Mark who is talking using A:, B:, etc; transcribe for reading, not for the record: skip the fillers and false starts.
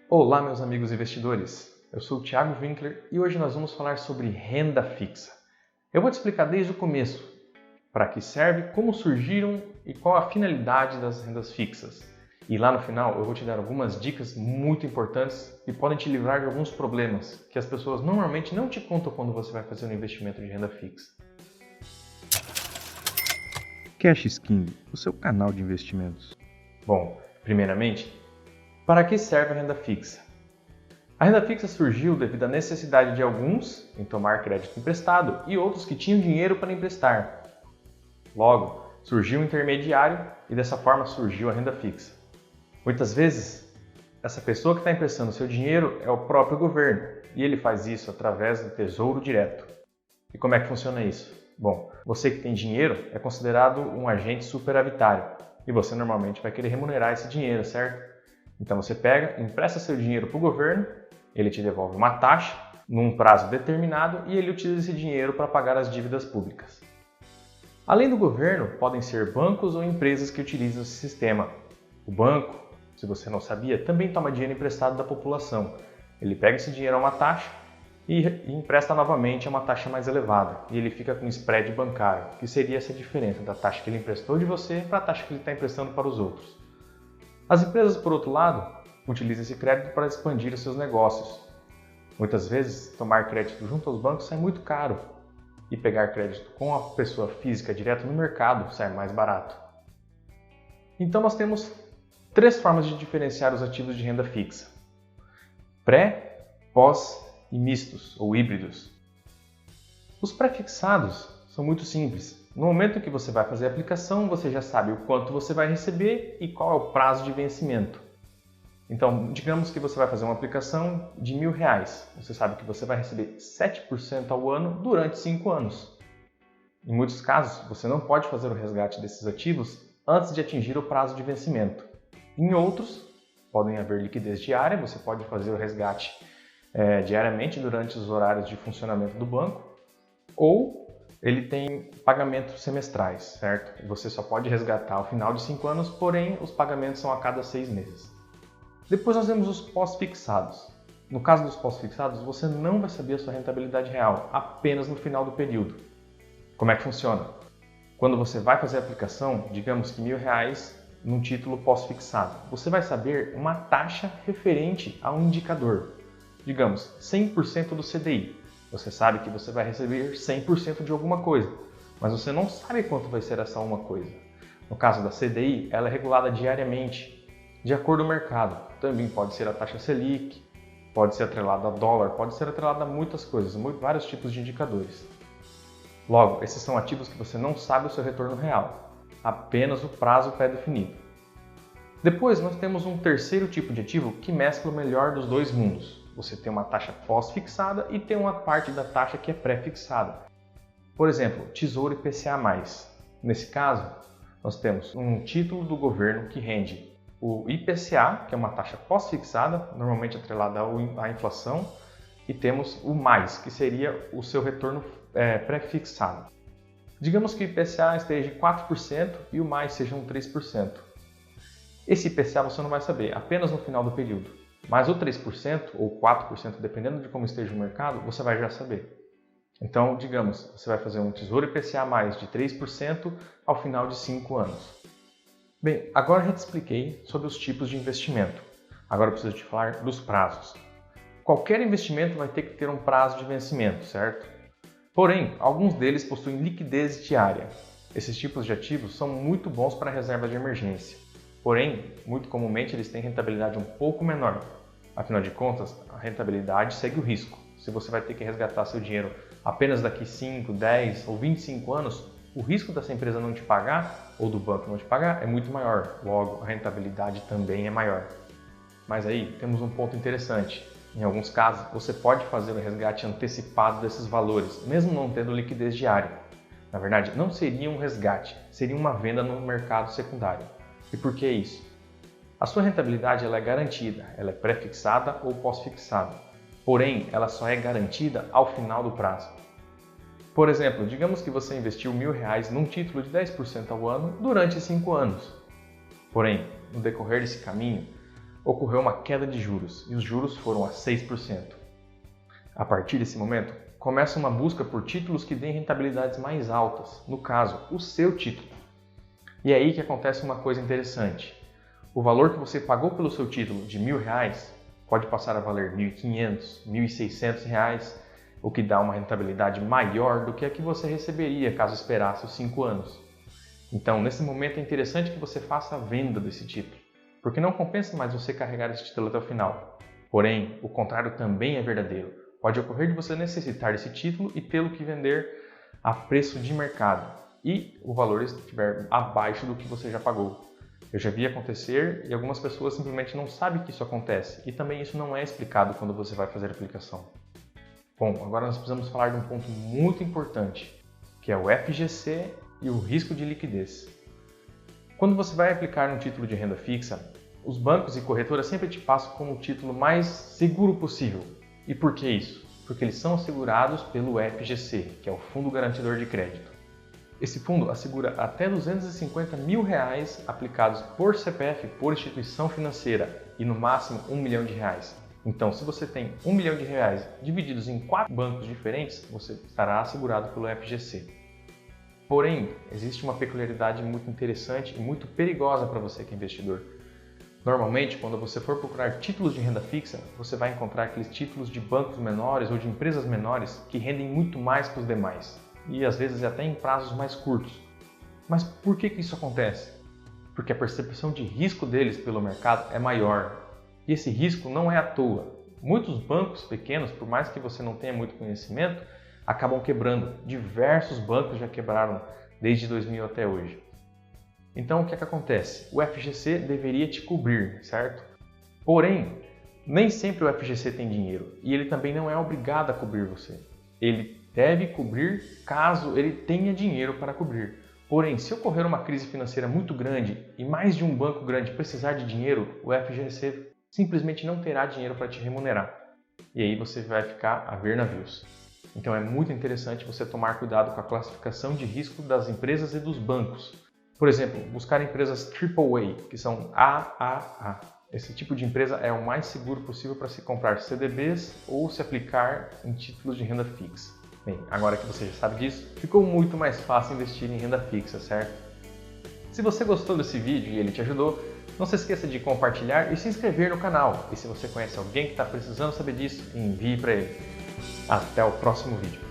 A: Olá, meus amigos investidores. Eu sou o Thiago Winkler e hoje nós vamos falar sobre renda fixa. Eu vou te explicar desde o começo para que serve, como surgiram e qual a finalidade das rendas fixas. E lá no final eu vou te dar algumas dicas muito importantes que podem te livrar de alguns problemas que as pessoas normalmente não te contam quando você vai fazer um investimento de renda fixa.
B: Cash King, o seu canal de investimentos.
A: Bom, primeiramente, para que serve a renda fixa? A renda fixa surgiu devido à necessidade de alguns em tomar crédito emprestado e outros que tinham dinheiro para emprestar. Logo, surgiu um intermediário e dessa forma surgiu a renda fixa. Muitas vezes, essa pessoa que está emprestando seu dinheiro é o próprio governo e ele faz isso através do Tesouro Direto. E como é que funciona isso? Bom, você que tem dinheiro é considerado um agente superavitário e você normalmente vai querer remunerar esse dinheiro, certo? Então você pega, empresta seu dinheiro para o governo, ele te devolve uma taxa num prazo determinado e ele utiliza esse dinheiro para pagar as dívidas públicas. Além do governo, podem ser bancos ou empresas que utilizam esse sistema. O banco, se você não sabia, também toma dinheiro emprestado da população. Ele pega esse dinheiro a uma taxa e empresta novamente a uma taxa mais elevada. E ele fica com spread bancário, que seria essa diferença da taxa que ele emprestou de você para a taxa que ele está emprestando para os outros. As empresas, por outro lado, utilizam esse crédito para expandir os seus negócios. Muitas vezes, tomar crédito junto aos bancos sai muito caro e pegar crédito com a pessoa física direto no mercado sai mais barato. Então nós temos três formas de diferenciar os ativos de renda fixa: pré, pós e mistos ou híbridos. Os pré-fixados são muito simples. No momento que você vai fazer a aplicação, você já sabe o quanto você vai receber e qual é o prazo de vencimento. Então, digamos que você vai fazer uma aplicação de R$1.000. Você sabe que você vai receber 7% ao ano durante 5 anos. Em muitos casos, você não pode fazer o resgate desses ativos antes de atingir o prazo de vencimento. Em outros, podem haver liquidez diária, você pode fazer o resgate diariamente durante os horários de funcionamento do banco, ou ele tem pagamentos semestrais, certo? Você só pode resgatar ao final de 5 anos, porém os pagamentos são a cada 6 meses. Depois nós temos os pós-fixados. No caso dos pós-fixados, você não vai saber a sua rentabilidade real, apenas no final do período. Como é que funciona? Quando você vai fazer a aplicação, digamos que R$1.000 num título pós-fixado, você vai saber uma taxa referente a um indicador. Digamos, 100% do CDI. Você sabe que você vai receber 100% de alguma coisa, mas você não sabe quanto vai ser essa uma coisa. No caso da CDI, ela é regulada diariamente, de acordo com o mercado. Também pode ser a taxa Selic, pode ser atrelada a dólar, pode ser atrelada a muitas coisas, vários tipos de indicadores. Logo, esses são ativos que você não sabe o seu retorno real, apenas o prazo pré-definido. Depois nós temos um terceiro tipo de ativo que mescla o melhor dos dois mundos. Você tem uma taxa pós-fixada e tem uma parte da taxa que é pré-fixada. Por exemplo, Tesouro IPCA+. Nesse caso, nós temos um título do governo que rende o IPCA, que é uma taxa pós-fixada, normalmente atrelada à inflação, e temos o mais, que seria o seu retorno pré-fixado. Digamos que o IPCA esteja em 4% e o mais seja um 3%. Esse IPCA você não vai saber, apenas no final do período. Mas o 3% ou 4%, dependendo de como esteja o mercado, você vai já saber. Então, digamos, você vai fazer um Tesouro IPCA+ de 3% ao final de 5 anos. Bem, agora eu já te expliquei sobre os tipos de investimento. Agora eu preciso te falar dos prazos. Qualquer investimento vai ter que ter um prazo de vencimento, certo? Porém, alguns deles possuem liquidez diária. Esses tipos de ativos são muito bons para reserva de emergência. Porém, muito comumente eles têm rentabilidade um pouco menor. Afinal de contas, a rentabilidade segue o risco. Se você vai ter que resgatar seu dinheiro apenas daqui 5, 10 ou 25 anos, o risco dessa empresa não te pagar ou do banco não te pagar é muito maior. Logo, a rentabilidade também é maior. Mas aí temos um ponto interessante. Em alguns casos, você pode fazer o resgate antecipado desses valores, mesmo não tendo liquidez diária. Na verdade, não seria um resgate, seria uma venda no mercado secundário. E por que isso? A sua rentabilidade ela é garantida, ela é pré-fixada ou pós-fixada. Porém, ela só é garantida ao final do prazo. Por exemplo, digamos que você investiu R$1.000 num título de 10% ao ano durante 5 anos. Porém, no decorrer desse caminho, ocorreu uma queda de juros e os juros foram a 6%. A partir desse momento, começa uma busca por títulos que deem rentabilidades mais altas, no caso, o seu título. E é aí que acontece uma coisa interessante. O valor que você pagou pelo seu título de R$1.000 pode passar a valer R$1.500, R$1.600, o que dá uma rentabilidade maior do que a que você receberia caso esperasse os 5 anos. Então, nesse momento é interessante que você faça a venda desse título, porque não compensa mais você carregar esse título até o final. Porém, o contrário também é verdadeiro. Pode ocorrer de você necessitar desse título e tê-lo que vender a preço de mercado e o valor estiver abaixo do que você já pagou. Eu já vi acontecer e algumas pessoas simplesmente não sabem que isso acontece e também isso não é explicado quando você vai fazer a aplicação. Bom, agora nós precisamos falar de um ponto muito importante, que é o FGC e o risco de liquidez. Quando você vai aplicar um título de renda fixa, os bancos e corretoras sempre te passam como o título mais seguro possível. E por que isso? Porque eles são assegurados pelo FGC, que é o Fundo Garantidor de Crédito. Esse fundo assegura até R$250 mil aplicados por CPF por instituição financeira e no máximo R$1 milhão. Então, se você tem R$1 milhão divididos em 4 bancos diferentes, você estará assegurado pelo FGC. Porém, existe uma peculiaridade muito interessante e muito perigosa para você que é investidor. Normalmente, quando você for procurar títulos de renda fixa, você vai encontrar aqueles títulos de bancos menores ou de empresas menores que rendem muito mais que os demais, e às vezes até em prazos mais curtos. Mas por que isso acontece? Porque a percepção de risco deles pelo mercado é maior, e esse risco não é à toa. Muitos bancos pequenos, por mais que você não tenha muito conhecimento, acabam quebrando. Diversos bancos já quebraram desde 2000 até hoje. Então, o que acontece? O FGC deveria te cobrir, certo? Porém, nem sempre o FGC tem dinheiro e ele também não é obrigado a cobrir você. Ele deve cobrir caso ele tenha dinheiro para cobrir. Porém, se ocorrer uma crise financeira muito grande e mais de um banco grande precisar de dinheiro, o FGC simplesmente não terá dinheiro para te remunerar. E aí você vai ficar a ver navios. Então é muito interessante você tomar cuidado com a classificação de risco das empresas e dos bancos. Por exemplo, buscar empresas AAA, que são AAA. Esse tipo de empresa é o mais seguro possível para se comprar CDBs ou se aplicar em títulos de renda fixa. Bem, agora que você já sabe disso, ficou muito mais fácil investir em renda fixa, certo? Se você gostou desse vídeo e ele te ajudou, não se esqueça de compartilhar e se inscrever no canal. E se você conhece alguém que está precisando saber disso, envie para ele. Até o próximo vídeo.